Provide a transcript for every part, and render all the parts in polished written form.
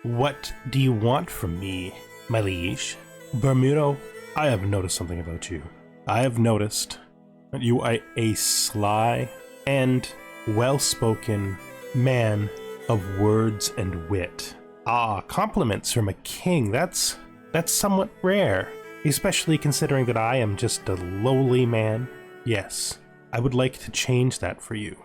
What do you want from me, my liege? Bermudo, I have noticed something about you. I have noticed that you are a sly and well-spoken man of words and wit. Ah, compliments from a king. That's somewhat rare, especially considering that I am just a lowly man. Yes, I would like to change that for you.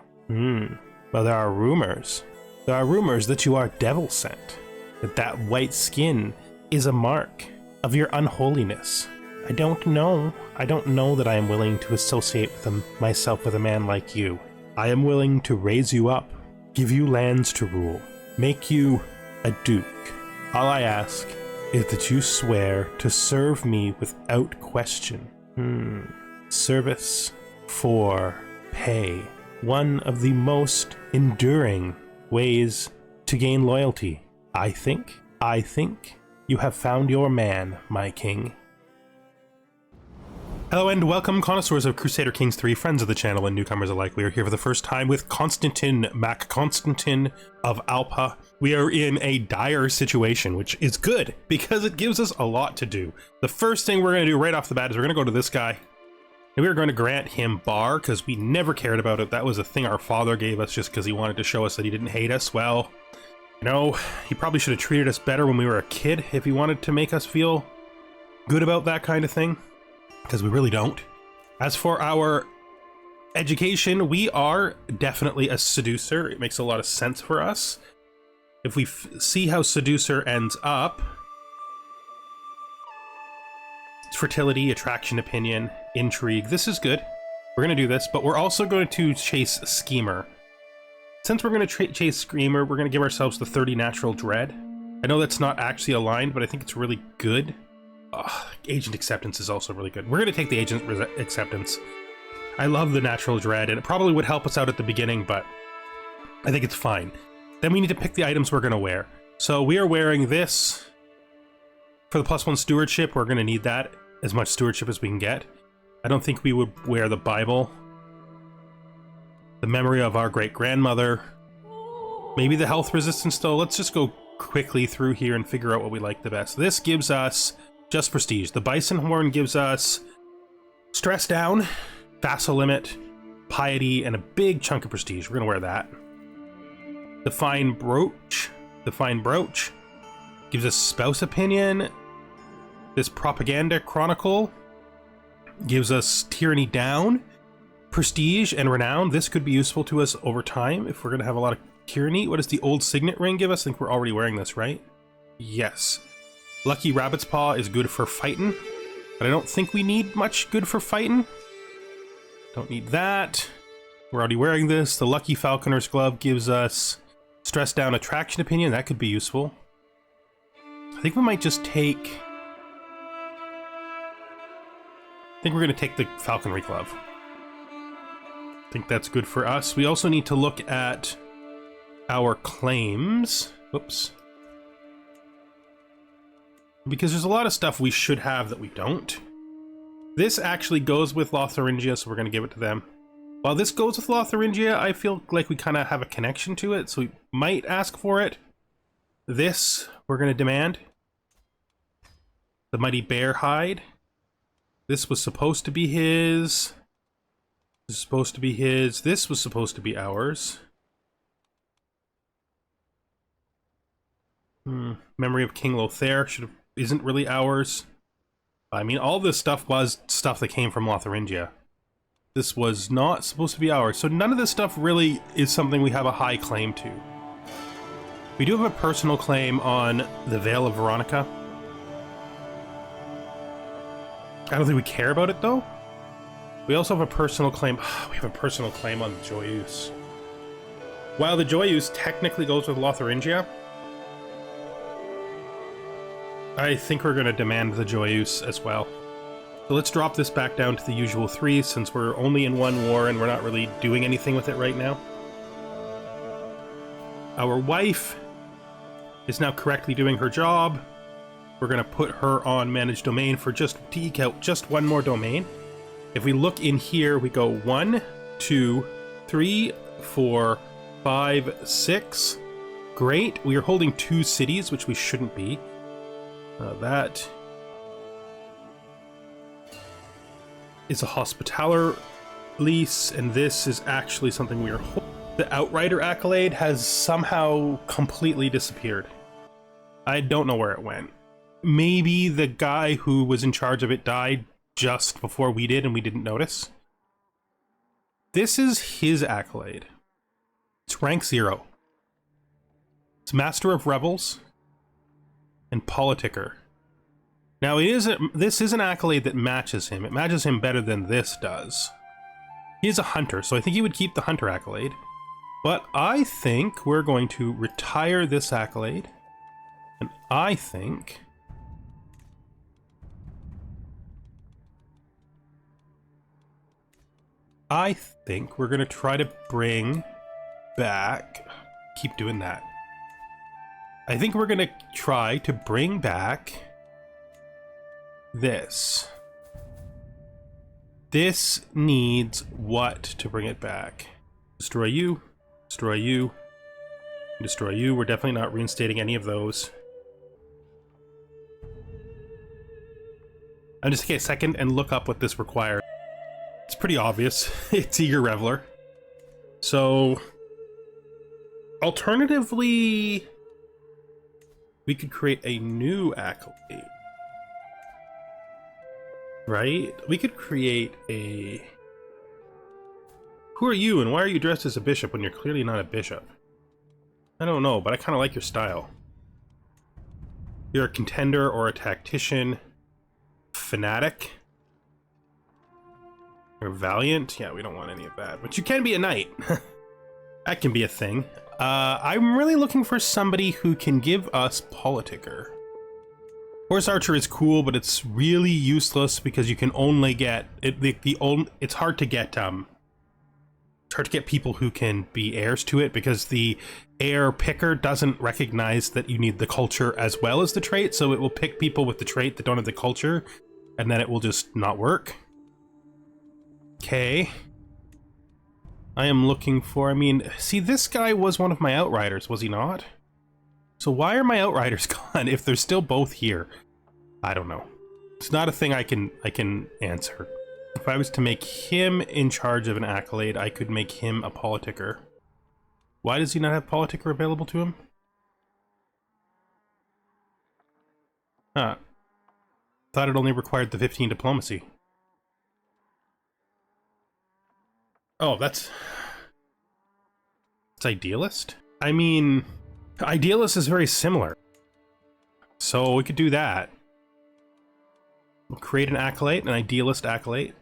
Well, there are rumors. There are rumors that you are devil sent, that white skin is a mark of your unholiness. I don't know that I am willing to associate myself with a man like you. I am willing to raise you up, give you lands to rule, make you a duke. All I ask is that you swear to serve me without question. Service for pay. One of the most enduring ways to gain loyalty. I think you have found your man, my king. Hello and welcome, connoisseurs of Crusader Kings 3, friends of the channel and newcomers alike. We are here for the first time with Constantín, Constantín of Alba. We are in a dire situation, which is good because it gives us a lot to do. The first thing we're going to do right off the bat is we're going to go to this guy. And we're going to grant him Bar because we never cared about it. That was a thing our father gave us just because he wanted to show us that he didn't hate us. Well, you know, he probably should have treated us better when we were a kid if he wanted to make us feel good about that kind of thing, because we really don't. As for our education, we are definitely a seducer. It makes a lot of sense for us. If we see how seducer ends up, fertility, attraction, opinion, intrigue. This is good. We're going to do this, but we're also going to chase schemer. Since we're going to chase schemer, we're going to give ourselves the 30 natural dread. I know that's not actually aligned, but I think it's really good. Agent acceptance is also really good. We're going to take the agent acceptance. I love the natural dread, and it probably would help us out at the beginning, but I think it's fine. Then we need to pick the items we're going to wear. So we are wearing this for the +1 stewardship. We're going to need that, as much stewardship as we can get. I don't think we would wear the Bible. The memory of our great-grandmother. Maybe the health resistance, though. Let's just go quickly through here and figure out what we like the best. This gives us just prestige. The bison horn gives us stress down, vassal limit, piety, and a big chunk of prestige. We're gonna wear that. The fine brooch gives us spouse opinion. This propaganda chronicle gives us tyranny down, prestige, and renown. This could be useful to us over time if we're gonna have a lot of tyranny. What does the old signet ring give us? I think we're already wearing this, right? Yes. Lucky rabbit's paw is good for fighting, but I don't think we need much good for fighting. Don't need that. We're already wearing this. The lucky falconer's glove gives us stress down, attraction opinion. That could be useful. I think we might just take... I think we're going to take the falconry glove. I think that's good for us. We also need to look at our claims. Whoops. Because there's a lot of stuff we should have that we don't. This actually goes with Lotharingia, so we're going to give it to them. While this goes with Lotharingia, I feel like we kind of have a connection to it, so we might ask for it. This, we're going to demand. The Mighty Bear Hide. This was supposed to be his. This was supposed to be his. This was supposed to be ours. Memory of King Lothair isn't really ours. I mean, all this stuff was stuff that came from Lotharingia. This was not supposed to be ours, so none of this stuff really is something we have a high claim to. We do have a personal claim on the Veil of Veronica. I don't think we care about it, though. We also have a personal claim. We have a personal claim on Joyeuse. While the Joyeuse technically goes with Lotharingia, I think we're going to demand the Joyeuse as well. So let's drop this back down to the usual 3, since we're only in one war and we're not really doing anything with it right now. Our wife is now correctly doing her job. We're going to put her on managed domain for to eke out just one more domain. If we look in here, we go 1, 2, 3, 4, 5, 6. Great. We are holding 2 cities, which we shouldn't be. That is a hospitaller lease, and this is actually something we are holding. The Outrider accolade has somehow completely disappeared. I don't know where it went. Maybe the guy who was in charge of it died just before we did and we didn't notice. This is his accolade. It's rank 0. It's Master of Revels and Politiker. Now this is an accolade that matches him. It matches him better than this does. He is a hunter, so I think he would keep the hunter accolade. But I think we're going to retire this accolade. And I think we're going to try to bring back... Keep doing that. I think we're going to try to bring back this. This needs what to bring it back? Destroy you, destroy you, destroy you. We're definitely not reinstating any of those. I'm just gonna take a second and look up what this requires. It's pretty obvious. It's Eager Reveler. So, alternatively, we could create a new accolade. Right? We could create a... Who are you and why are you dressed as a bishop when you're clearly not a bishop? I don't know, but I kind of like your style. You're a contender or a tactician. Fanatic. You're valiant. Yeah, we don't want any of that. But you can be a knight. That can be a thing. I'm really looking for somebody who can give us Politiker. Horse Archer is cool, but it's really useless because you can only get it's hard to get people who can be heirs to it because the heir picker doesn't recognize that you need the culture as well as the trait, so it will pick people with the trait that don't have the culture, and then it will just not work. Okay. I am looking for, I mean, see, this guy was one of my Outriders, was he not? So why are my Outriders gone if they're still both here? I don't know. It's not a thing I can answer. If I was to make him in charge of an accolade, I could make him a Politiker. Why does he not have Politiker available to him? Huh. Thought it only required the 15 diplomacy. Oh, it's Idealist? I mean, Idealist is very similar. So we could do that. We'll create an accolade, an Idealist accolade.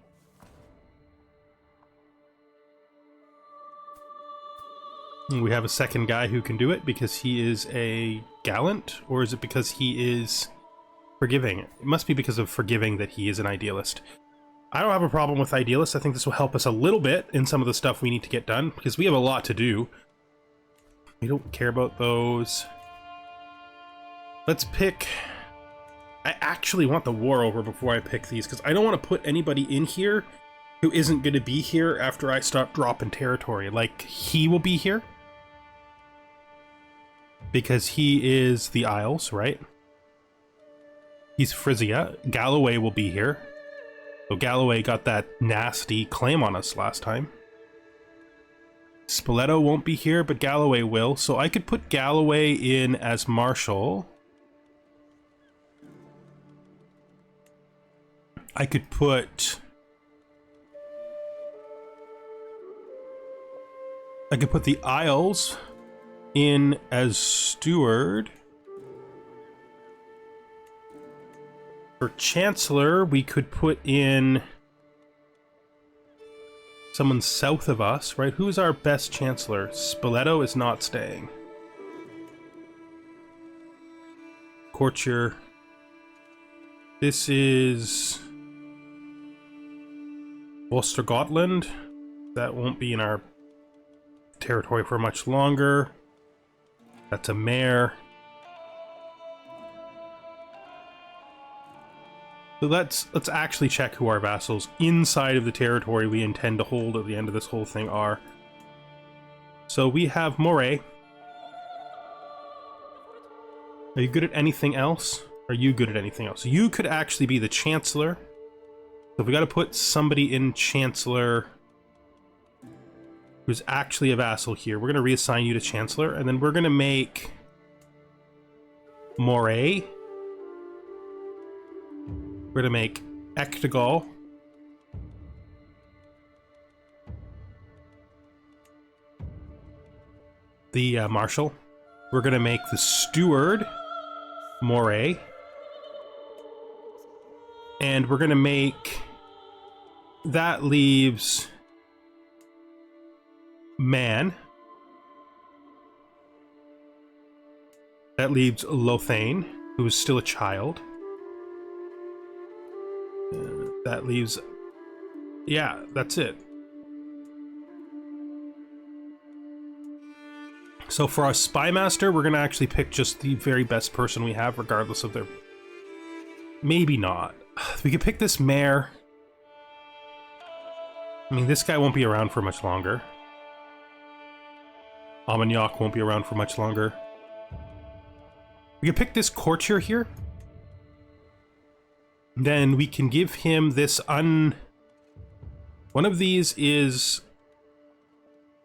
And we have a second guy who can do it because he is a gallant, or is it because he is forgiving? It must be because of forgiving that he is an Idealist. I don't have a problem with Idealists. I think this will help us a little bit in some of the stuff we need to get done, because we have a lot to do. We don't care about those. Let's pick... I actually want the war over before I pick these, because I don't want to put anybody in here who isn't going to be here after I start dropping territory. Like, he will be here. Because he is the Isles, right? He's Frisia. Galloway will be here. So Galloway got that nasty claim on us last time. Spoleto won't be here, but Galloway will. So I could put Galloway in as Marshal. I could put the Isles in as Steward. For Chancellor, we could put in someone south of us, right? Who's our best Chancellor? Spoleto is not staying. Courtier. This is Wolstergotland. That won't be in our territory for much longer. That's a mayor. So let's actually check who our vassals inside of the territory we intend to hold at the end of this whole thing are. So we have Moray. Are you good at anything else? Are you good at anything else? You could actually be the Chancellor. So we got to put somebody in Chancellor who's actually a vassal here. We're going to reassign you to Chancellor, and then we're going to make Moray. We're going to make Ektegal. The Marshal. We're going to make the Steward Moray. And we're going to make... That leaves... Man. That leaves Lothane, who is still a child. That leaves... Yeah, that's it. So for our Spy Master, we're going to actually pick just the very best person we have, regardless of their... Maybe not. We could pick this Mayor. I mean, this guy won't be around for much longer. Armagnac won't be around for much longer. We can pick this Courtier here. Then we can give him this One of these is...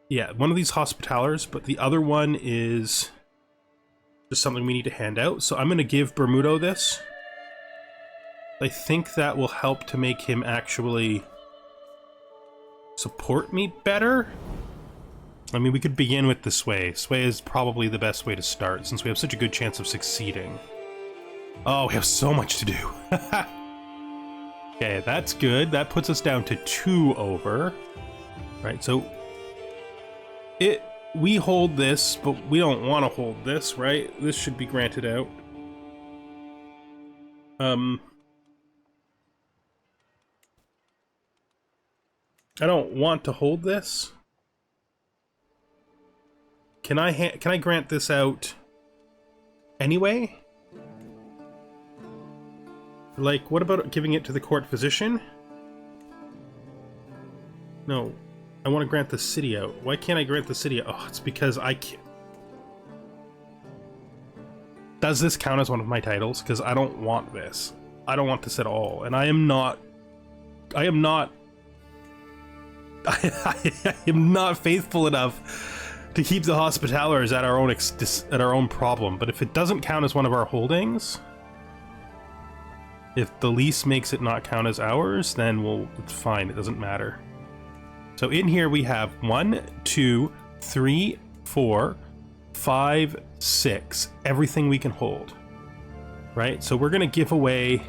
Yeah, one of these Hospitallers, but the other one is just something we need to hand out. So I'm going to give Bermudo this. I think that will help to make him actually support me better. I mean, we could begin with the Sway. Sway is probably the best way to start, since we have such a good chance of succeeding. Oh, we have so much to do. Okay, that's good. That puts us down to 2 over. Right, so... We hold this, but we don't want to hold this, right? This should be granted out. I don't want to hold this. Can I grant this out anyway? Like, what about giving it to the court physician? No. I want to grant the city out. Why can't I grant the city out? Oh, it's because I can't. Does this count as one of my titles? Because I don't want this. I don't want this at all. And I am not I am not faithful enough to keep the Hospitallers at our own problem. But if it doesn't count as one of our holdings, if the lease makes it not count as ours, then it's fine. It doesn't matter. So in here we have 1, 2, 3, 4, 5, 6. Everything we can hold. Right? So we're going to give away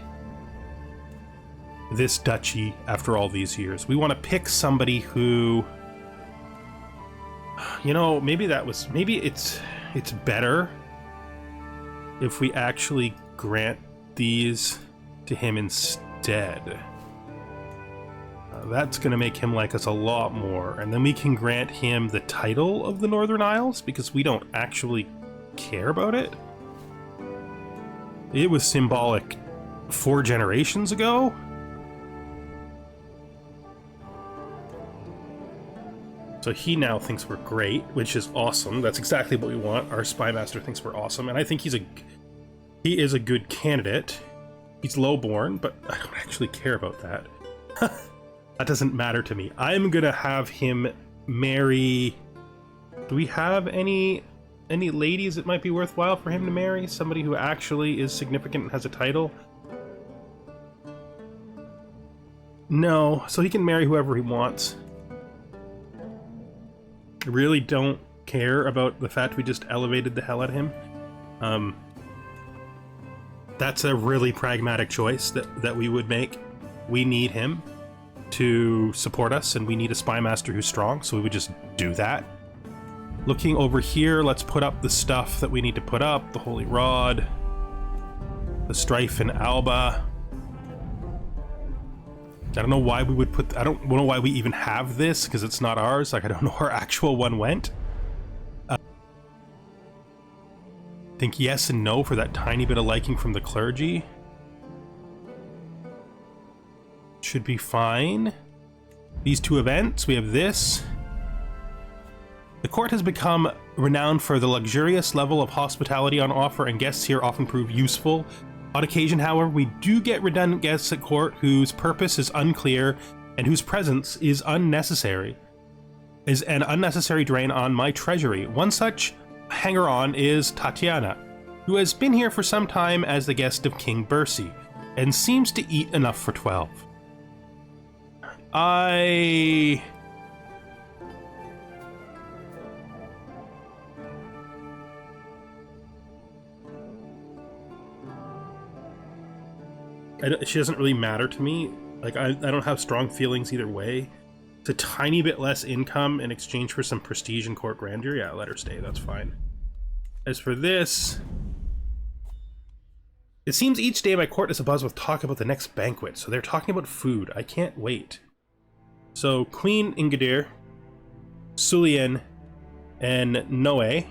this duchy after all these years. We want to pick somebody who... You know, maybe it's better if we actually grant these to him instead. That's going to make him like us a lot more. And then we can grant him the title of the Northern Isles, because we don't actually care about it. It was symbolic 4 generations ago. So he now thinks we're great, which is awesome. That's exactly what we want. Our Spy Master thinks we're awesome, and I think he is a good candidate. He's lowborn, but I don't actually care about that. That doesn't matter to me. I'm gonna have him marry... Do we have any ladies that might be worthwhile for him to marry? Somebody who actually is significant and has a title? No, so he can marry whoever he wants. I really don't care about the fact we just elevated the hell out of him. That's a really pragmatic choice that we would make. We need him to support us, and we need a Spy Master who's strong, so we would just do that. Looking over here, let's put up the stuff that we need to put up. The Holy Rod, the Strife in Alba. I don't know why we would I don't know why we even have this, because it's not ours. Like, I don't know where our actual one went. Think yes and no for that tiny bit of liking from the clergy. Should be fine. These 2 events, we have this. The court has become renowned for the luxurious level of hospitality on offer, and guests here often prove useful. On occasion, however, we do get redundant guests at court whose purpose is unclear and whose presence is an unnecessary drain on my treasury. One such hanger-on is Tatiana, who has been here for some time as the guest of King Bercy, and seems to eat enough for 12. She doesn't really matter to me. Like, I don't have strong feelings either way. It's a tiny bit less income in exchange for some prestige and court grandeur. Yeah, let her stay, that's fine. As for this, it seems each day my court is abuzz with talk about the next banquet, so they're talking about food. I can't wait. So Queen Ingadir, Sullian, and Noe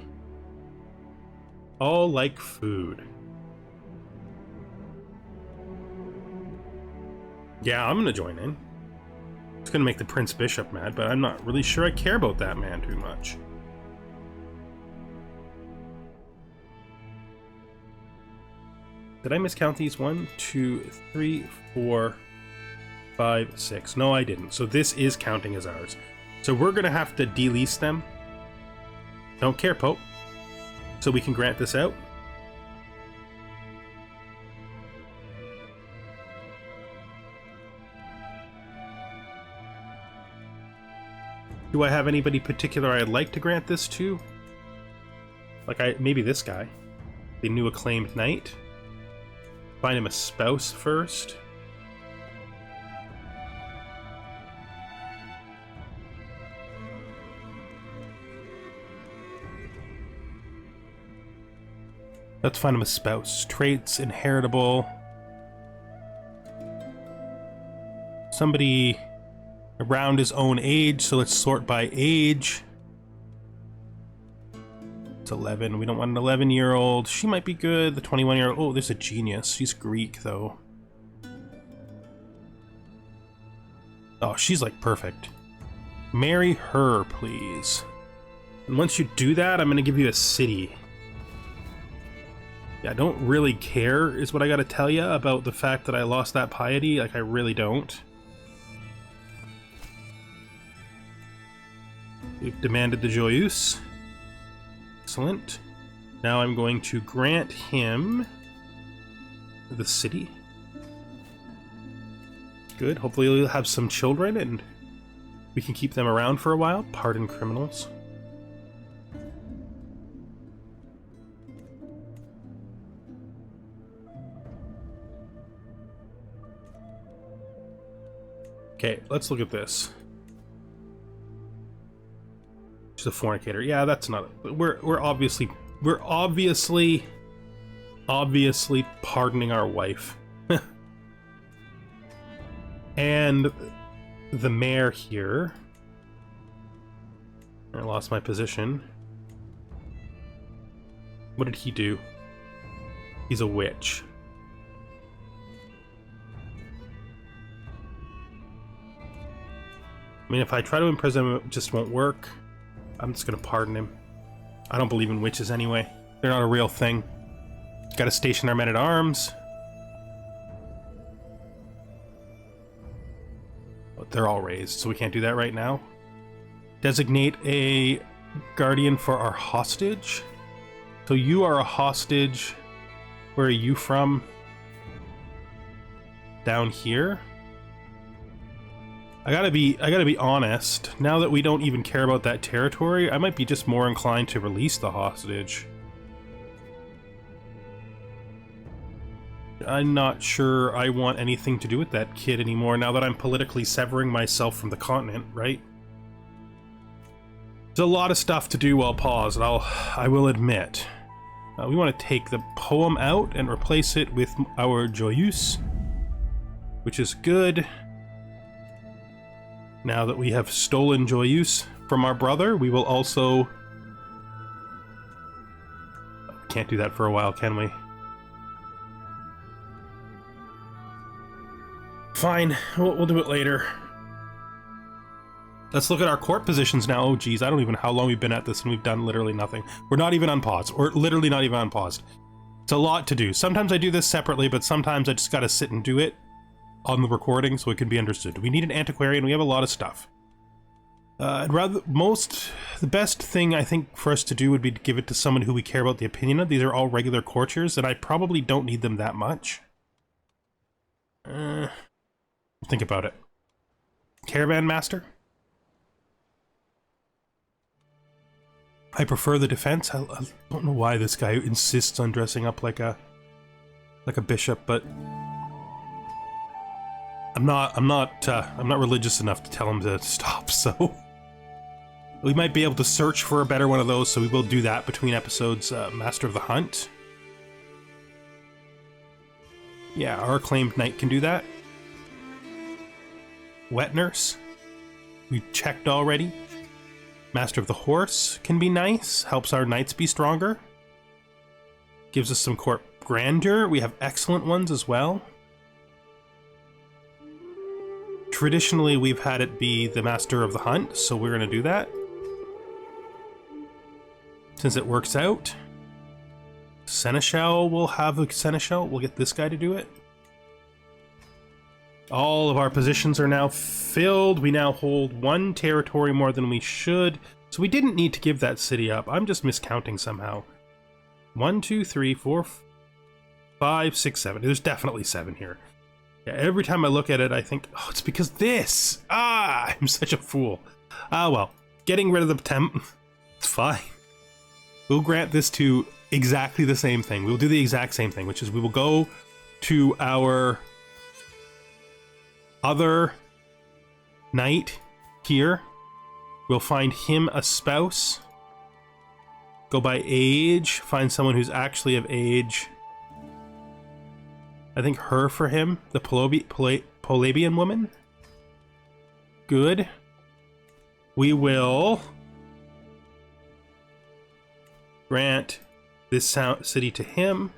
all like food. Yeah, I'm gonna join in. It's gonna make the Prince Bishop mad, but I'm not really sure I care about that man too much. Did I miscount these? 1, 2, 3, 4, 5, 6. No, I didn't. So this is counting as ours. So we're gonna have to de-lease them. Don't care, Pope. So we can grant this out. Do I have anybody particular I'd like to grant this to? Like, maybe this guy. The new acclaimed knight. Find him a spouse first. Let's find him a spouse. Traits, inheritable. Somebody around his own age, so let's sort by age. It's 11. We don't want an 11-year-old. She might be good. The 21-year-old. Oh, there's a genius. She's Greek, though. Oh, she's like perfect. Marry her, please. And once you do that, I'm going to give you a city. Yeah, I don't really care, is what I got to tell you about the fact that I lost that piety. Like, I really don't. We've demanded the Joyeuse. Excellent. Now I'm going to grant him the city. Good. Hopefully he'll have some children and we can keep them around for a while. Pardon criminals. Okay, let's look at this. She's a fornicator. Yeah, that's not. We're obviously pardoning our wife. And the mayor here. I lost my position. What did he do? He's a witch. I mean, if I try to imprison him, it just won't work. I'm just gonna pardon him. I don't believe in witches anyway. They're not a real thing. Gotta station our men-at-arms. But they're all raised, so we can't do that right now. Designate a guardian for our hostage. So you are a hostage. Where are you from? Down here? I gotta be honest. Now that we don't even care about that territory, I might be just more inclined to release the hostage. I'm not sure I want anything to do with that kid anymore now that I'm politically severing myself from the continent, right? There's a lot of stuff to do while paused, and I will admit. We want to take the poem out and replace it with our Joyeuse, which is good. Now that we have stolen Joyeuse from our brother, we will also... Can't do that for a while, can we? Fine, we'll do it later. Let's look at our court positions now. Oh geez, I don't even know how long we've been at this and we've done literally nothing. We're not even unpaused, or literally not even unpaused. It's a lot to do. Sometimes I do this separately, but sometimes I just gotta sit and do it on the recording so it can be understood. We need an antiquarian, we have a lot of stuff. The best thing I think for us to do would be to give it to someone who we care about the opinion of. These are all regular courtiers, and I probably don't need them that much. Think about it. Caravan Master? I prefer the defense. I don't know why this guy insists on dressing up like a bishop, but I'm not religious enough to tell him to stop, so we might be able to search for a better one of those, so we will do that between episodes. Master of the Hunt. Yeah, our acclaimed knight can do that. Wet Nurse. We checked already. Master of the Horse can be nice. Helps our knights be stronger. Gives us some court grandeur. We have excellent ones as well. Traditionally, we've had it be the Master of the Hunt, so we're going to do that. Since it works out. Seneschal will have a Seneschal. We'll get this guy to do it. All of our positions are now filled. We now hold one territory more than we should. So we didn't need to give that city up. I'm just miscounting somehow. 1, 2, 3, 4, 5, 6, 7. There's definitely 7 here. Yeah, every time I look at it, I think, oh, it's because this. I'm such a fool. Well, getting rid of the temp, it's fine. We'll grant this to exactly the same thing. We'll do the exact same thing, which is we will go to our other knight here. We'll find him a spouse. Go by age. Find someone who's actually of age. I think her for him. The Polabian woman. Good. We will grant this city to him.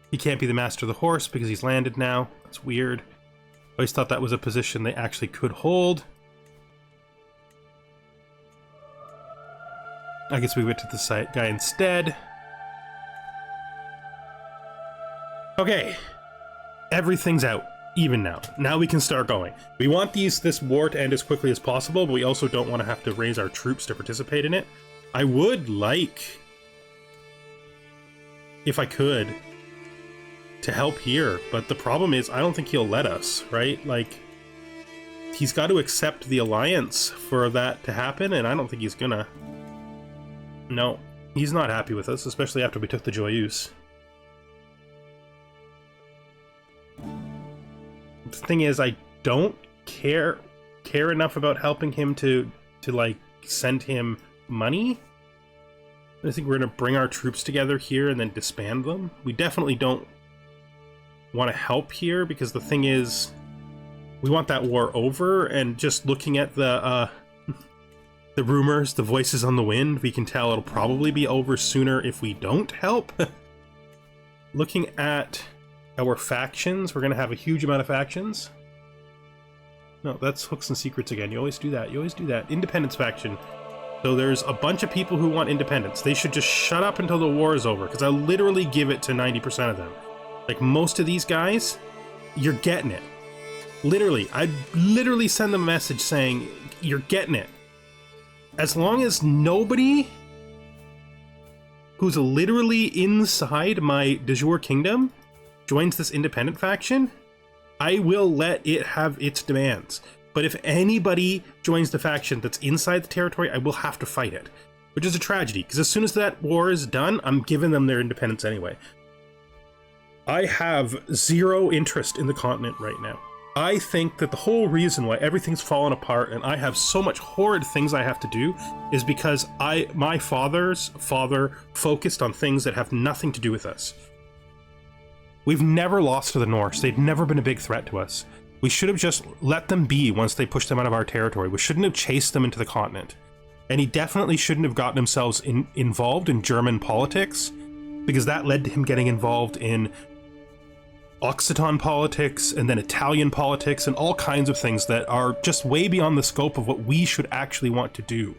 He can't be the Master of the Horse because he's landed now. That's weird. I always thought that was a position they actually could hold. I guess we went to the guy instead. Okay. Everything's out. Even now. Now we can start going. We want this war to end as quickly as possible, but we also don't want to have to raise our troops to participate in it. I would like, if I could, to help here, but the problem is I don't think he'll let us, right? Like, he's got to accept the alliance for that to happen, and I don't think he's gonna. No, he's not happy with us, especially after we took the Joyeuse. The thing is, I don't care enough about helping him to like send him money. I think we're gonna bring our troops together here and then disband them. We definitely don't want to help here because the thing is, we want that war over. And just looking at the rumors, the voices on the wind, we can tell it'll probably be over sooner if we don't help. Looking at our factions, we're gonna have a huge amount of factions. No, that's Hooks and Secrets again. You always do that. You always do that. Independence faction. So there's a bunch of people who want independence. They should just shut up until the war is over, because I'll literally give it to 90% of them. Like, most of these guys, you're getting it. Literally. I'd literally send them a message saying, you're getting it. As long as nobody who's literally inside my de jure kingdom joins this independent faction, I will let it have its demands. But if anybody joins the faction that's inside the territory, I will have to fight it. Which is a tragedy, because as soon as that war is done, I'm giving them their independence anyway. I have zero interest in the continent right now. I think that the whole reason why everything's fallen apart and I have so much horrid things I have to do is because my father's father focused on things that have nothing to do with us. We've never lost to the Norse. They've never been a big threat to us. We should have just let them be once they pushed them out of our territory. We shouldn't have chased them into the continent. And he definitely shouldn't have gotten himself involved in German politics, because that led to him getting involved in Occitan politics, and then Italian politics, and all kinds of things that are just way beyond the scope of what we should actually want to do.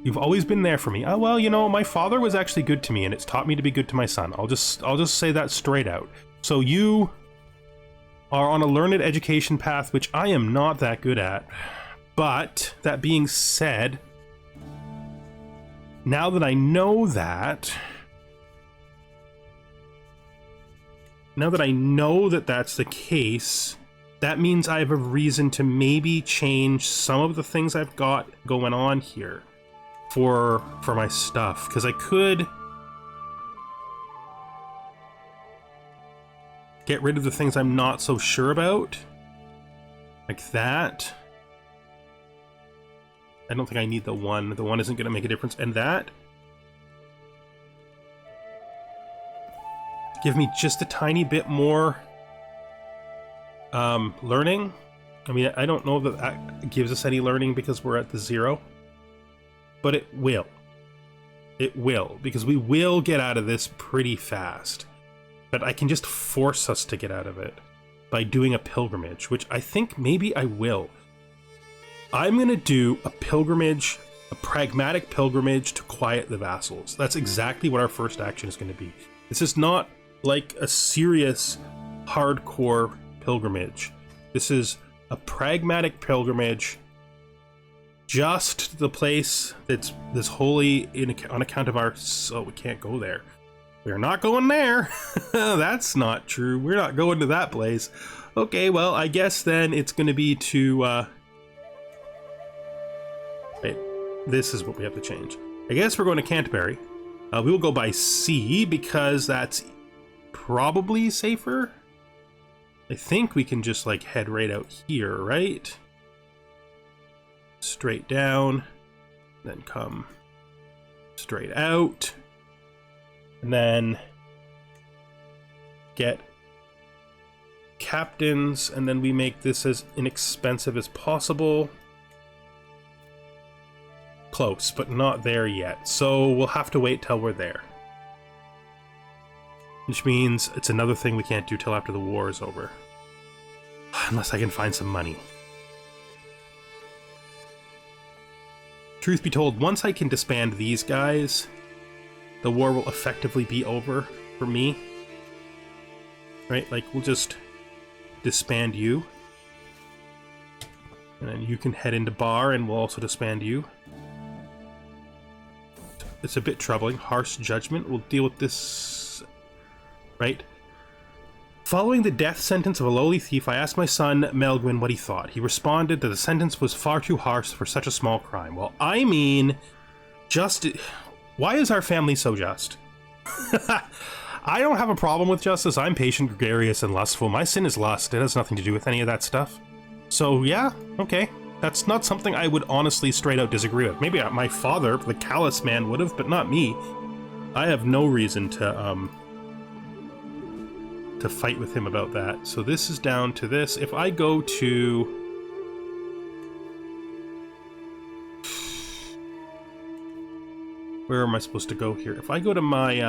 You've always been there for me. Oh, well, you know, my father was actually good to me, and it's taught me to be good to my son. I'll just say that straight out. So you are on a learned education path, which I am not that good at. But that being said, now that I know that, that's the case, that means I have a reason to maybe change some of the things I've got going on here for my stuff, because I could get rid of the things I'm not so sure about, like that. I don't think I need the one. The one isn't going to make a difference. And that, give me just a tiny bit more learning. I mean, I don't know that that gives us any learning because we're at the 0, but it will. It will, because we will get out of this pretty fast. But I can just force us to get out of it by doing a pilgrimage, which I think maybe I will. I'm going to do a pilgrimage, a pragmatic pilgrimage to quiet the vassals. That's exactly what our first action is going to be. This is not like a serious, hardcore pilgrimage. This is a pragmatic pilgrimage just to the place that's holy on account of our... So we can't go there. We're not going there. That's not true. We're not going to that place. Okay, well, I guess then it's going to be to... Wait, this is what we have to change. I guess we're going to Canterbury. We will go by sea because that's probably safer. I think we can just like head right out here, right? Straight down, then come straight out, and then get captains, and then we make this as inexpensive as possible. Close, but not there yet. So we'll have to wait till we're there. Which means it's another thing we can't do till after the war is over. Unless I can find some money. Truth be told, once I can disband these guys, the war will effectively be over for me. Right? Like, we'll just disband you. And then you can head into Bar, and we'll also disband you. It's a bit troubling. Harsh judgment. We'll deal with this... Right? Following the death sentence of a lowly thief, I asked my son, Melgwyn, what he thought. He responded that the sentence was far too harsh for such a small crime. Well, I mean... Why is our family so just? I don't have a problem with justice. I'm patient, gregarious, and lustful. My sin is lust. It has nothing to do with any of that stuff. So, yeah, okay. That's not something I would honestly straight out disagree with. Maybe my father, the callous man, would have, but not me. I have no reason to fight with him about that. So this is down to this. If I go to... Where am I supposed to go here? If I go to my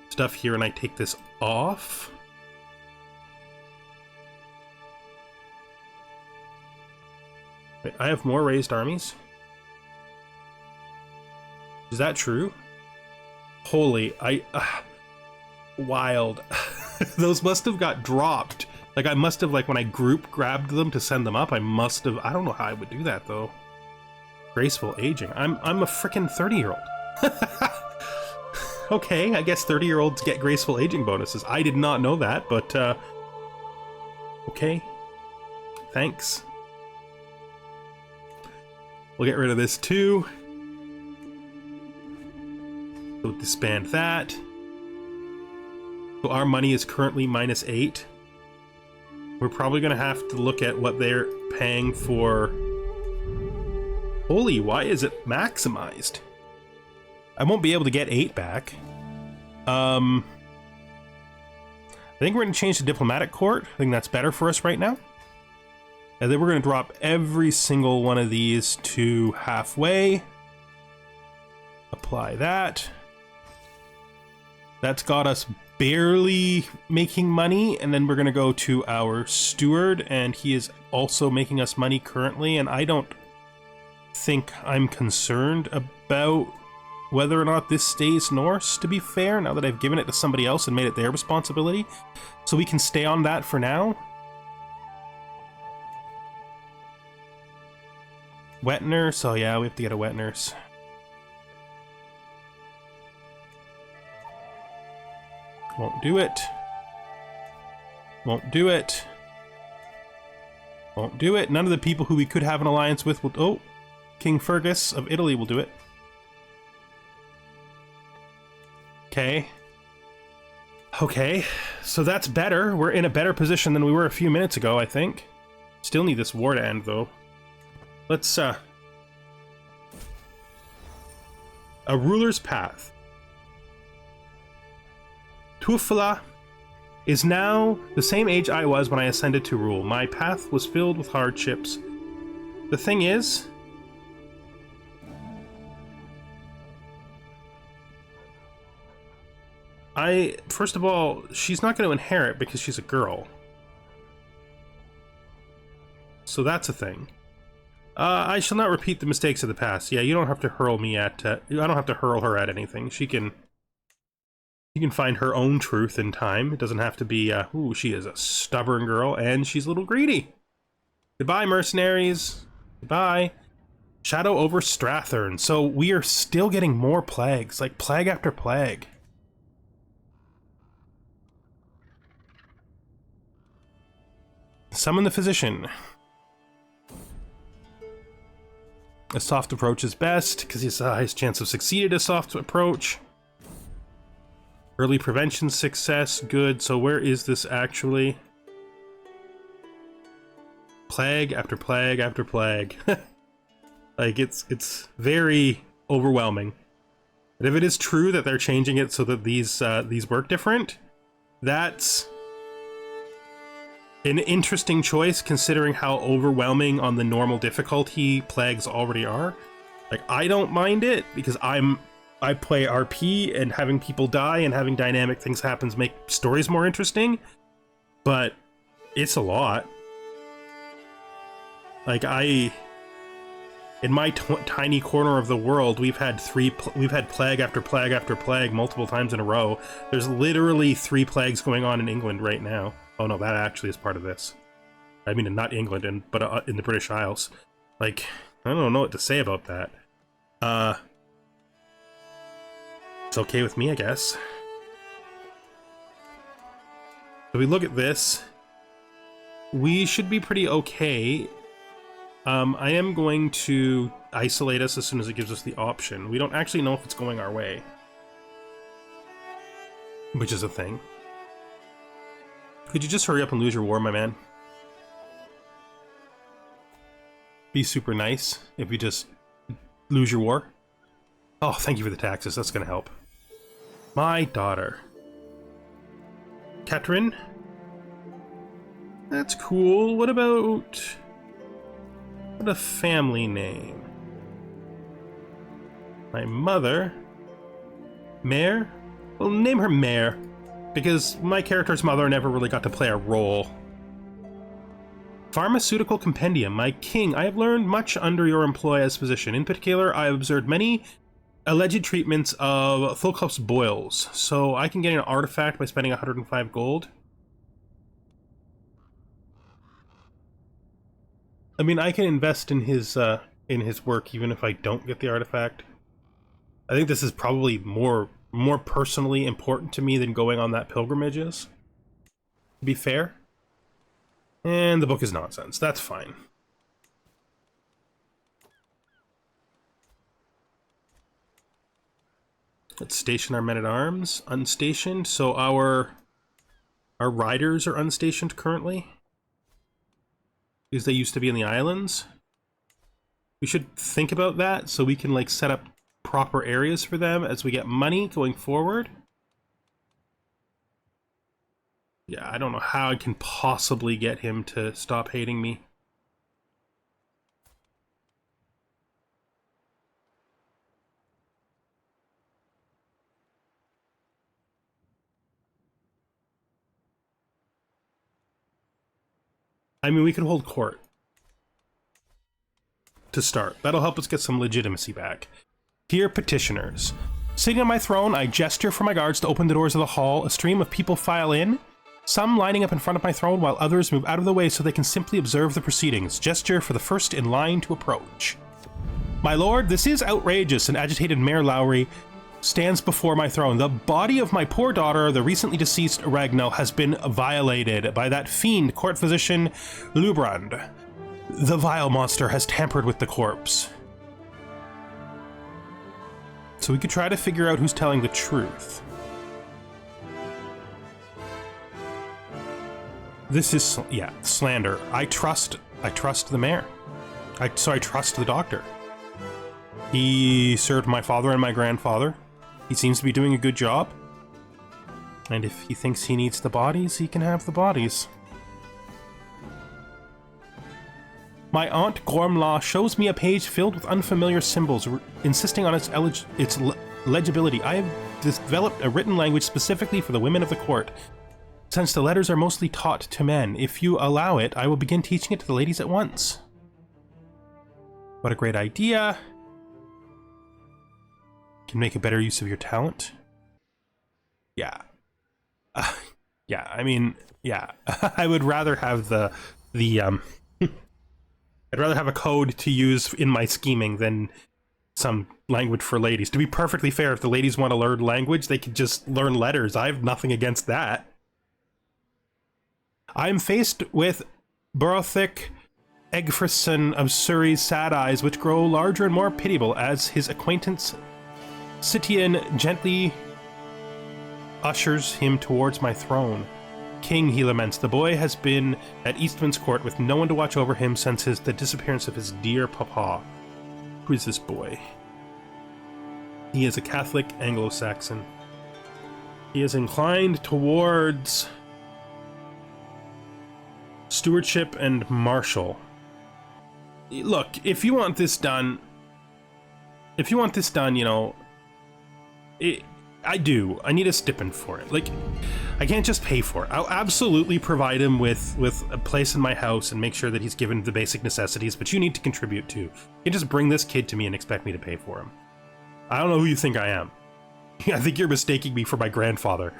stuff here and I take this off... Wait, I have more raised armies? Is that true? Holy, wild. Those must have got dropped. Like, I must have, like, when I group grabbed them to send them up, I must have... I don't know how I would do that, though. Graceful aging. I'm a frickin' 30-year-old. Okay, I guess 30-year-olds get graceful aging bonuses. I did not know that, but, okay. Thanks. We'll get rid of this, too. So disband that. So our money is currently -8. We're probably going to have to look at what they're paying for... Holy, why is it maximized? I won't be able to get 8 back. I think we're going to change to diplomatic court. I think that's better for us right now. And then we're going to drop every single one of these to halfway. Apply that. That's got us barely making money, and then we're gonna go to our steward, and he is also making us money currently, and I don't think I'm concerned about whether or not this stays Norse, to be fair, now that I've given it to somebody else and made it their responsibility. So we can stay on that for now. Wet nurse, oh yeah, we have to get a wet nurse. Won't do it. Won't do it. Won't do it. None of the people who we could have an alliance with will... Oh, King Fergus of Italy will do it. Okay. Okay, so that's better. We're in a better position than we were a few minutes ago, I think. Still need this war to end, though. Let's, A ruler's path. Tuufala is now the same age I was when I ascended to rule. My path was filled with hardships. The thing is... First of all, she's not going to inherit because she's a girl. So that's a thing. I shall not repeat the mistakes of the past. Yeah, you don't have to hurl me at... I don't have to hurl her at anything. She can find her own truth in time. It doesn't have to be, ooh, she is a stubborn girl, and she's a little greedy. Goodbye, mercenaries. Goodbye. Shadow over Strathern. So we are still getting more plagues, like plague after plague. Summon the physician. A soft approach is best, because he has the highest chance of succeeding a soft approach. Early prevention success, good. So where is this actually? Plague after plague after plague. Like, it's very overwhelming. But if it is true that they're changing it so that these work different, that's an interesting choice considering how overwhelming on the normal difficulty plagues already are. Like, I don't mind it because I play RP, and having people die and having dynamic things happen make stories more interesting, but it's a lot. Like, in my tiny corner of the world, we've had plague after plague after plague multiple times in a row. There's literally 3 plagues going on in England right now. Oh no, that actually is part of this. I mean, not England, but in the British Isles. Like, I don't know what to say about that. It's okay with me, I guess. So we look at this. We should be pretty okay. I am going to isolate us as soon as it gives us the option. We don't actually know if it's going our way, which is a thing. Could you just hurry up and lose your war, my man? Be super nice if you just lose your war. Oh, thank you for the taxes. That's going to help. My daughter. Catherine? That's cool. What about... what a family name. My mother? Mare? Well, name her Mare, because my character's mother never really got to play a role. Pharmaceutical Compendium. My king, I have learned much under your employ as physician. In particular, I have observed many alleged treatments of Thulkop's boils, so I can get an artifact by spending 105 gold. I mean, I can invest in his work even if I don't get the artifact. I think this is probably more personally important to me than going on that pilgrimage is, to be fair. And the book is nonsense. That's fine. Let's station our men-at-arms. Unstationed. So our riders are unstationed currently, because they used to be in the islands. We should think about that so we can, like, set up proper areas for them as we get money going forward. Yeah, I don't know how I can possibly get him to stop hating me. I mean, we could hold court to start. That'll help us get some legitimacy back. Here, petitioners. Sitting on my throne, I gesture for my guards to open the doors of the hall. A stream of people file in, some lining up in front of my throne while others move out of the way so they can simply observe the proceedings. Gesture for the first in line to approach. My lord, this is outrageous. An agitated Mayor Lowry stands before my throne. The body of my poor daughter, the recently deceased Ragnell, has been violated by that fiend court physician Lubrand. The vile monster has tampered with the corpse. So we could try to figure out who's telling the truth. This is, yeah, slander. I trust the mayor. I trust the doctor. He served my father and my grandfather. He seems to be doing a good job. And if he thinks he needs the bodies, he can have the bodies. My aunt Gormlaw shows me a page filled with unfamiliar symbols, insisting on its legibility. I have developed a written language specifically for the women of the court. Since the letters are mostly taught to men, if you allow it, I will begin teaching it to the ladies at once. What a great idea. Can make a better use of your talent. Yeah. Yeah, I mean, yeah. I would rather have I'd rather have a code to use in my scheming than some language for ladies. To be perfectly fair, if the ladies want to learn language, they could just learn letters. I have nothing against that. I am faced with Borothic Egfrisson of Surrey's sad eyes, which grow larger and more pitiable as his acquaintance Sitian gently ushers him towards my throne. King, he laments, the boy has been at Eastman's court with no one to watch over him since the disappearance of his dear papa. Who is this boy? He is a Catholic Anglo-Saxon. He is inclined towards stewardship and marshal. Look, if you want this done, you know, I do. I need a stipend for it. Like, I can't just pay for it. I'll absolutely provide him with a place in my house and make sure that he's given the basic necessities, but you need to contribute too. You can just bring this kid to me and expect me to pay for him. I don't know who you think I am. I think you're mistaking me for my grandfather.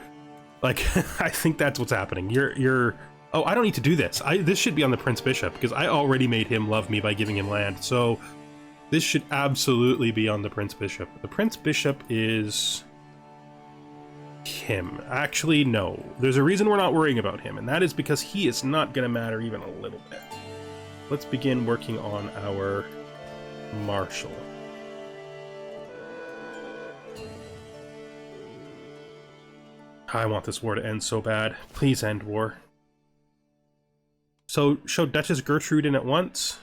Like, I think that's what's happening. You're... Oh, I don't need to do this. This should be on the Prince Bishop, because I already made him love me by giving him land, so this should absolutely be on the Prince Bishop. The Prince Bishop is him. Actually, no. There's a reason we're not worrying about him, and that is because he is not going to matter even a little bit. Let's begin working on our Marshal. I want this war to end so bad. Please end war. So, show Duchess Gertrude in at once.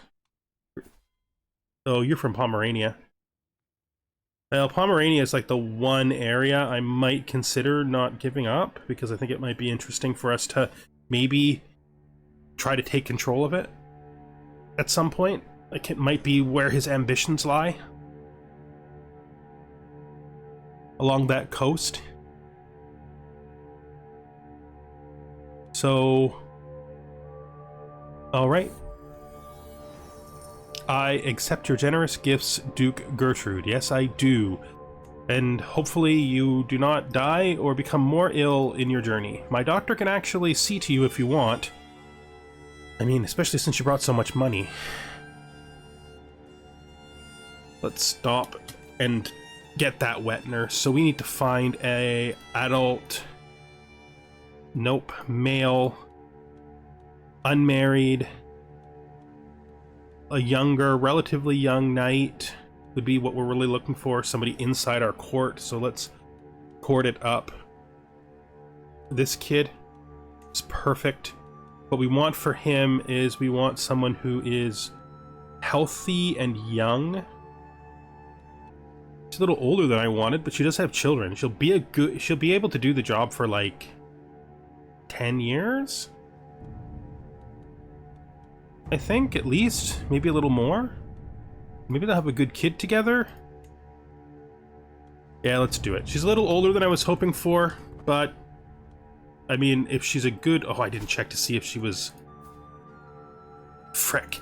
Oh, you're from Pomerania. Well, Pomerania is like the one area I might consider not giving up, because I think it might be interesting for us to maybe try to take control of it at some point. Like, it might be where his ambitions lie. Along that coast. So... Alright. I accept your generous gifts, Duke Gertrude. Yes, I do. And hopefully you do not die or become more ill in your journey. My doctor can actually see to you if you want. I mean, especially since you brought so much money. Let's stop and get that wet nurse. So we need to find a adult... Nope. Male... unmarried, a younger, relatively young knight would be what we're really looking for. Somebody inside our court, so let's court it up. This kid is perfect. What we want for him is we want someone who is healthy and young. She's a little older than I wanted, but she does have children. She'll be able to do the job for like 10 years? I think, at least. Maybe a little more. Maybe they'll have a good kid together. Yeah, let's do it. She's a little older than I was hoping for, but... I mean, if she's a good... Oh, I didn't check to see if she was... Frick.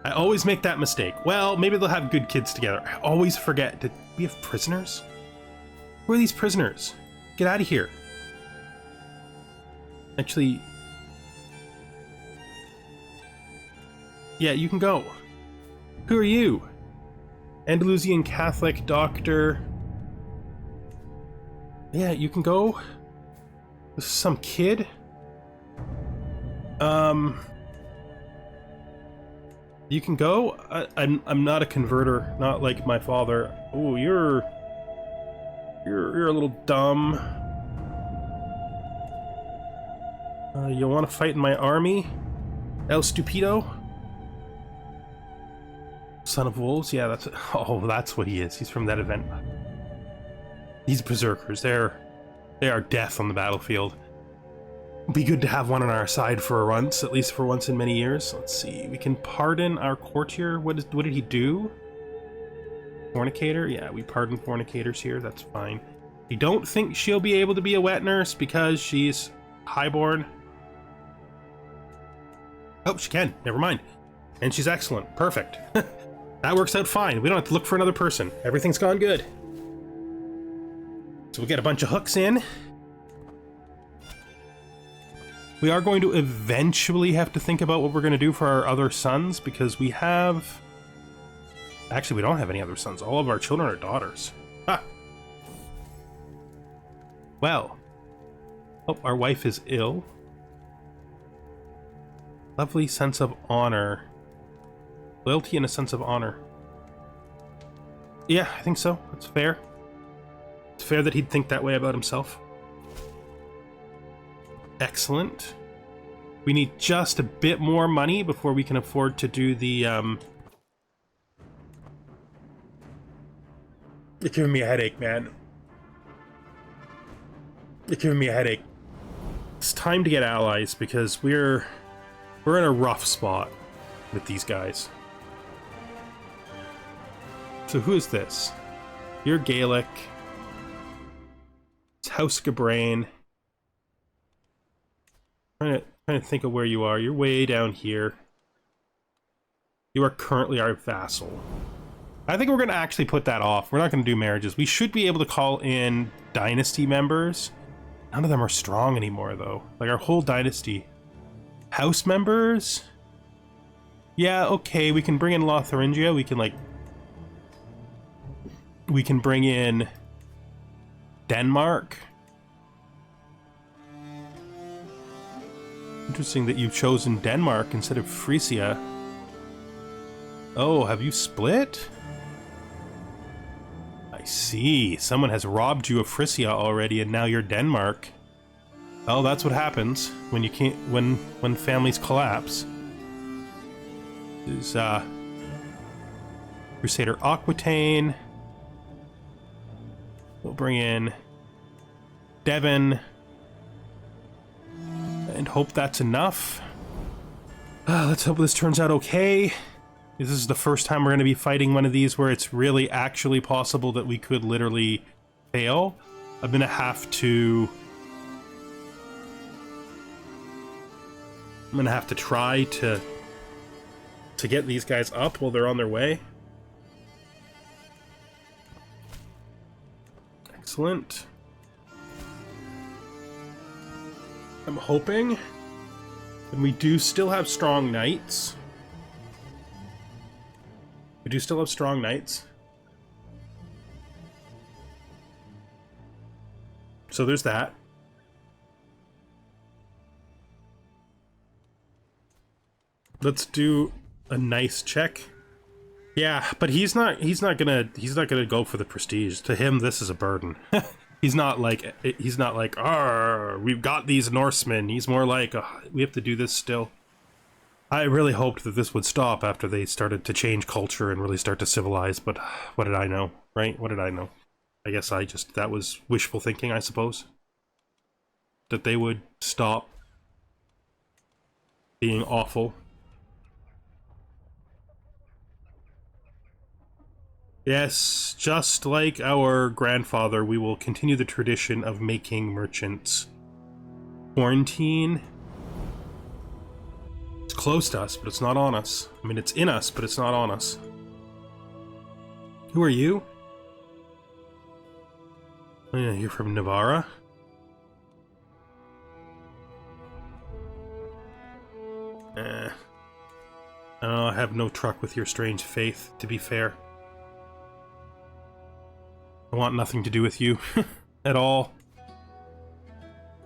I always make that mistake. Well, maybe they'll have good kids together. I always forget. Did we have prisoners? Who are these prisoners? Get out of here. Actually... yeah, you can go. Who are you? Andalusian Catholic doctor. Yeah, you can go. This is some kid. You can go. I'm not a converter, not like my father. Oh, you're a little dumb. You want to fight in my army? El Stupido? Son of Wolves? Yeah, that's... oh, that's what he is. He's from that event. These berserkers, they are death on the battlefield. Be good to have one on our side for once, at least for once in many years. Let's see, we can pardon our courtier. What did he do? Fornicator? Yeah, we pardon fornicators here, that's fine. You don't think she'll be able to be a wet nurse because she's highborn? Oh, she can, never mind. And she's excellent, perfect. That works out fine, we don't have to look for another person. Everything's gone good. So we'll get a bunch of hooks in. We are going to eventually have to think about what we're going to do for our other sons, because we have... actually, we don't have any other sons. All of our children are daughters. Ha! Well. Oh, our wife is ill. Lovely sense of honor. Loyalty and a sense of honor. Yeah, I think so. That's fair. It's fair that he'd think that way about himself. Excellent. We need just a bit more money before we can afford to do the, You're giving me a headache, man. You're giving me a headache. It's time to get allies, because we're in a rough spot with these guys. So who is this? You're Gaelic. It's House Gabrain. Trying to think of where you are. You're way down here. You are currently our vassal. I think we're going to actually put that off. We're not going to do marriages. We should be able to call in dynasty members. None of them are strong anymore, though. Like, our whole dynasty. House members? Yeah, okay, we can bring in Lotharingia. We can, like... we can bring in Denmark. Interesting that you've chosen Denmark instead of Frisia. Oh, have you split? I see. Someone has robbed you of Frisia already, and now you're Denmark. Well, that's what happens when you can't... when families collapse. There's Crusader Aquitaine. We'll bring in Devon. And hope that's enough. Let's hope this turns out okay. This is the first time we're going to be fighting one of these where it's really actually possible that we could literally fail. I'm going to have to... I'm going to have to try to get these guys up while they're on their way. Excellent. I'm hoping. And we do still have strong knights. We do still have strong knights. So there's that. Let's do a nice check. Yeah, but he's not gonna go for the prestige. To him, this is a burden. He's not like, "Arr, we've got these Norsemen." He's more like, we have to do this still. I really hoped that this would stop after they started to change culture and really start to civilize, but what did I know, right? What did I know? I guess that was wishful thinking, I suppose. That they would stop being awful. Yes, just like our grandfather, we will continue the tradition of making merchants. Quarantine. Let's close to us, but it's not on us. I mean, it's in us, but it's not on us. Who are you? Oh yeah, you're from Navarra? I have no truck with your strange faith, to be fair. I want nothing to do with you at all.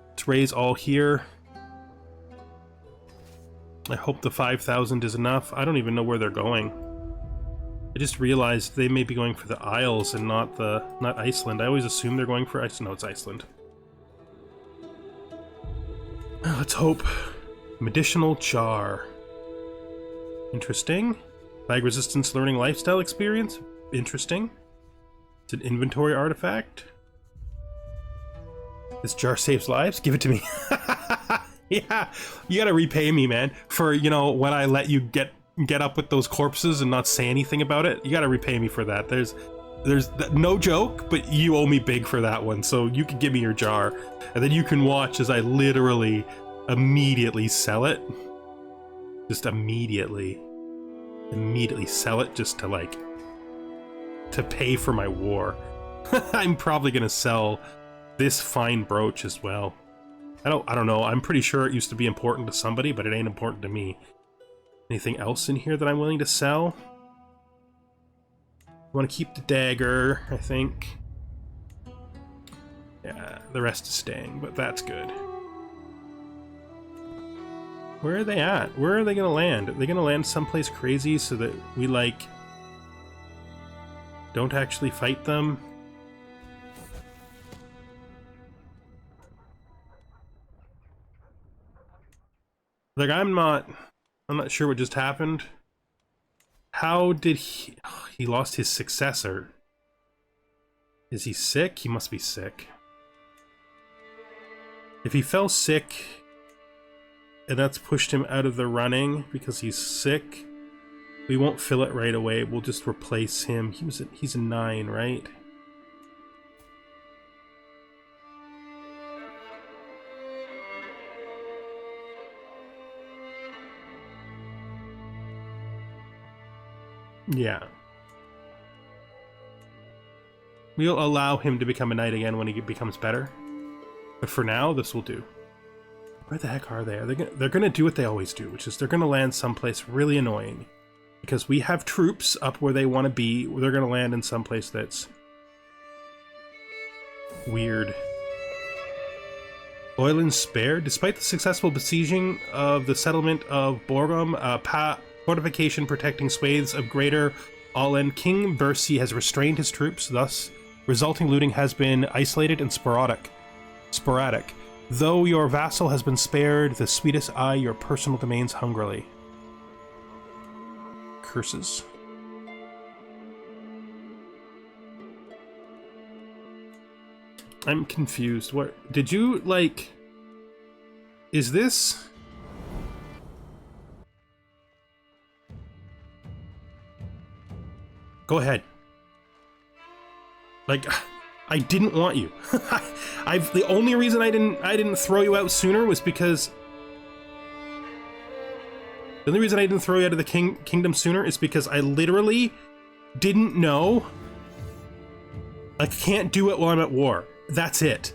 Let's raise all here. I hope the 5,000 is enough. I don't even know where they're going. I just realized they may be going for the Isles and not Iceland. I always assume they're going for Iceland. No, it's Iceland. Let's hope. Medicinal jar. Interesting. Flag resistance learning lifestyle experience. Interesting. It's an inventory artifact. This jar saves lives. Give it to me. Yeah, you gotta repay me, man, for, you know, when I let you get up with those corpses and not say anything about it. You gotta repay me for that. There's no joke, but you owe me big for that one. So you can give me your jar, and then you can watch as I literally immediately sell it. Just immediately sell it just to, like, to pay for my war. I'm probably gonna sell this fine brooch as well. I don't know. I'm pretty sure it used to be important to somebody, but it ain't important to me. Anything else in here that I'm willing to sell? I want to keep the dagger, I think. Yeah, the rest is staying, but that's good. Where are they at? Where are they gonna land? Are they gonna land someplace crazy so that we, like, don't actually fight them? Like, I'm not sure what just happened. How did he... Oh, he lost his successor. Is he sick? He must be sick. If he fell sick, and that's pushed him out of the running because he's sick, we won't fill it right away. We'll just replace him. He's a 9, right? Yeah. We'll allow him to become a knight again when he becomes better. But for now, this will do. Where the heck are they? They're gonna do what they always do, which is they're gonna land someplace really annoying. Because we have troops up where they want to be. They're gonna land in someplace that's weird. Oiland spared. Despite the successful besieging of the settlement of Borgum, fortification protecting swathes of Greater Åland, King Bersi has restrained his troops, thus resulting looting has been isolated and sporadic. Though your vassal has been spared, the sweetest eye your personal domains hungrily. Curses. I'm confused. What did you, like, is this? Go ahead. Like, I didn't want you. The only reason I didn't throw you out sooner was because the only reason I didn't throw you out of the kingdom sooner is because I literally didn't know. I can't do it while I'm at war. That's it.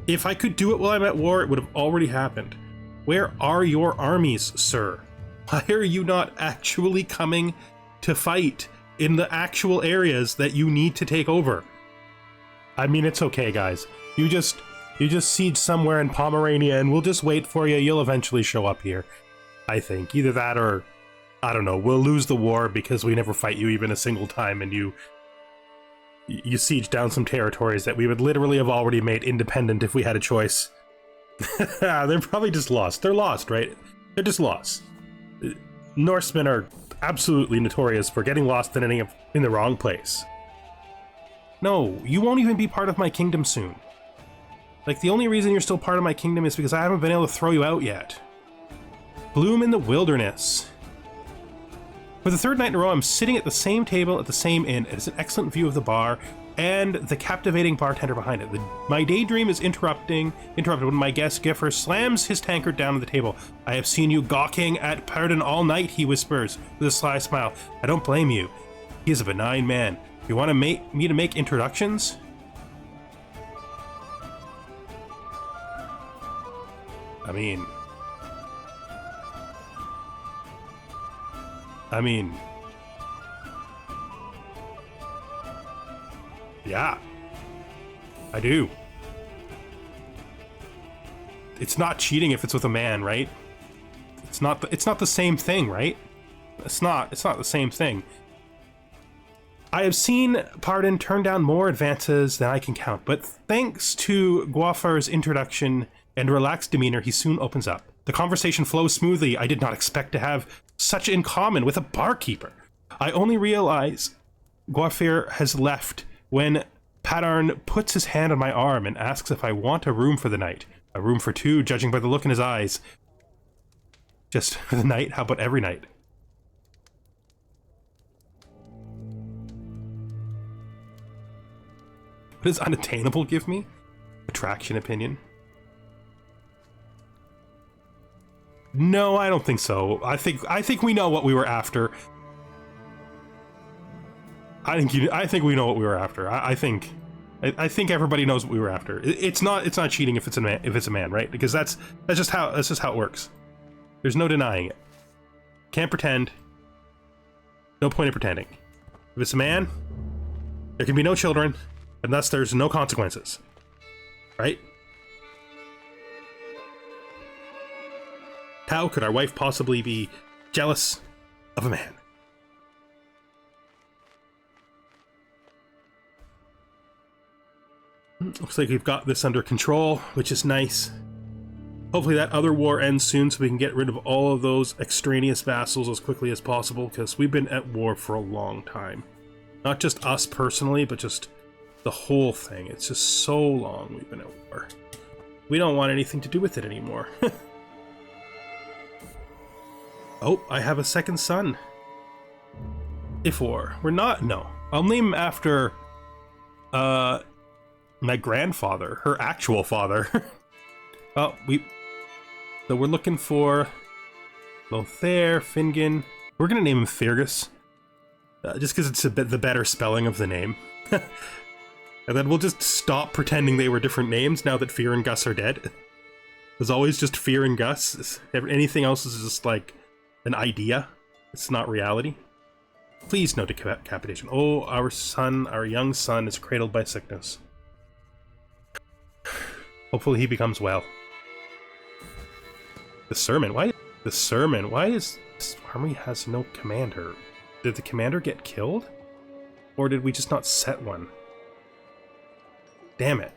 If I could do it while I'm at war, it would have already happened. Where are your armies, sir? Why are you not actually coming to fight in the actual areas that you need to take over? I mean, it's okay, guys. You just siege somewhere in Pomerania and we'll just wait for you. You'll eventually show up here. I think. Either that or, I don't know, we'll lose the war because we never fight you even a single time and you siege down some territories that we would literally have already made independent if we had a choice. They're probably just lost. They're lost, right? They're just lost. Norsemen are absolutely notorious for getting lost and ending up in the wrong place. No, you won't even be part of my kingdom soon. Like, the only reason you're still part of my kingdom is because I haven't been able to throw you out yet. Bloom in the wilderness. For the third night in a row, I'm sitting at the same table at the same inn. It has an excellent view of the bar and the captivating bartender behind it. My daydream is interrupted when my guest Giffer slams his tankard down on the table. I have seen you gawking at Pardon all night, he whispers with a sly smile. I don't blame you. He is a benign man. You want to me to make introductions? I mean, yeah, I do. It's not cheating if it's with a man, right? It's not the same thing, right? It's not the same thing. I have seen Pardon turn down more advances than I can count, but thanks to Guafar's introduction and relaxed demeanor, he soon opens up. The conversation flows smoothly. I did not expect to have such in common with a barkeeper. I only realize Guafir has left when Padarn puts his hand on my arm and asks if I want a room for the night. A room for two, judging by the look in his eyes. Just for the night? How about every night? What does unattainable give me? Attraction opinion. No, I don't think so. I think we know what we were after. I think we know what we were after. I think everybody knows what we were after. It's not cheating if it's a man, right? Because that's just how it works. There's no denying it. Can't pretend. No point in pretending. If it's a man, there can be no children, and thus there's no consequences. Right? How could our wife possibly be jealous of a man? Looks like we've got this under control, which is nice. Hopefully that other war ends soon so we can get rid of all of those extraneous vassals as quickly as possible, because we've been at war for a long time. Not just us personally, but just the whole thing. It's just so long we've been at war. We don't want anything to do with it anymore. Oh, I have a second son. Ifor. We're not... No. I'll name him after... my grandfather. Her actual father. Well, So we're looking for... Lothair, Fingon. We're gonna name him Fergus. Just because it's the better spelling of the name. And then we'll just stop pretending they were different names now that Fear and Gus are dead. There's always just Fear and Gus. Anything else is just like... an idea. It's not reality. Please no decapitation. Oh, our young son is cradled by sickness. Hopefully he becomes well. The sermon, why is this army has no commander? Did the commander get killed? Or did we just not set one? Damn it.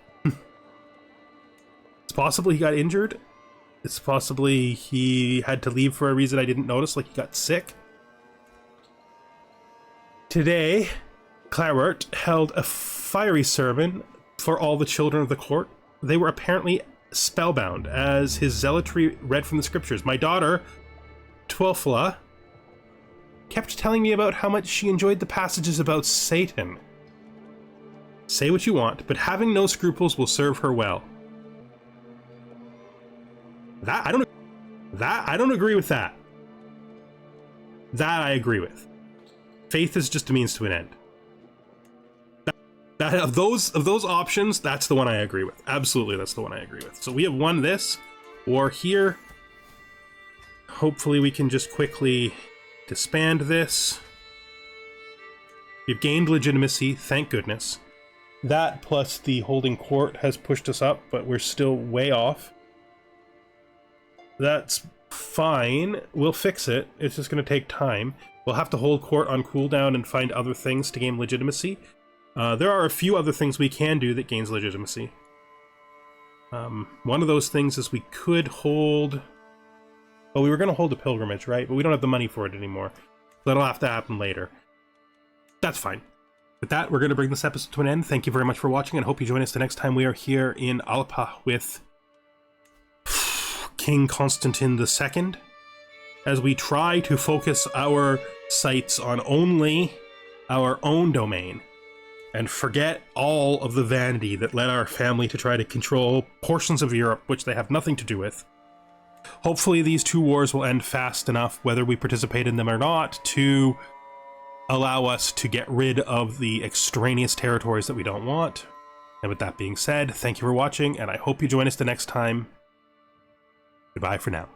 It's possible he got injured. It's possibly he had to leave for a reason I didn't notice, like he got sick. Today, Claret held a fiery sermon for all the children of the court. They were apparently spellbound as his zealotry read from the scriptures. My daughter, Twelfla, kept telling me about how much she enjoyed the passages about Satan. Say what you want, but having no scruples will serve her well. I don't agree with that. That I agree with. Faith is just a means to an end. Of those options, that's the one I agree with. Absolutely, that's the one I agree with. So we have won this war here. Hopefully we can just quickly disband this. We've gained legitimacy, thank goodness. That plus the holding court has pushed us up, but we're still way off. That's fine. We'll fix it. It's just going to take time. We'll have to hold court on cooldown and find other things to gain legitimacy. There are a few other things we can do that gains legitimacy. One of those things is we could hold... Well, we were going to hold a pilgrimage, right? But we don't have the money for it anymore. That'll have to happen later. That's fine. With that, we're going to bring this episode to an end. Thank you very much for watching, and hope you join us the next time we are here in Alba with King Constantín II. as we try to focus our sights on only our own domain and forget all of the vanity that led our family to try to control portions of Europe which they have nothing to do with. Hopefully these two wars will end fast enough, whether we participate in them or not, to allow us to get rid of the extraneous territories that we don't want. And with that being said, thank you for watching, and I hope you join us the next time. Goodbye for now.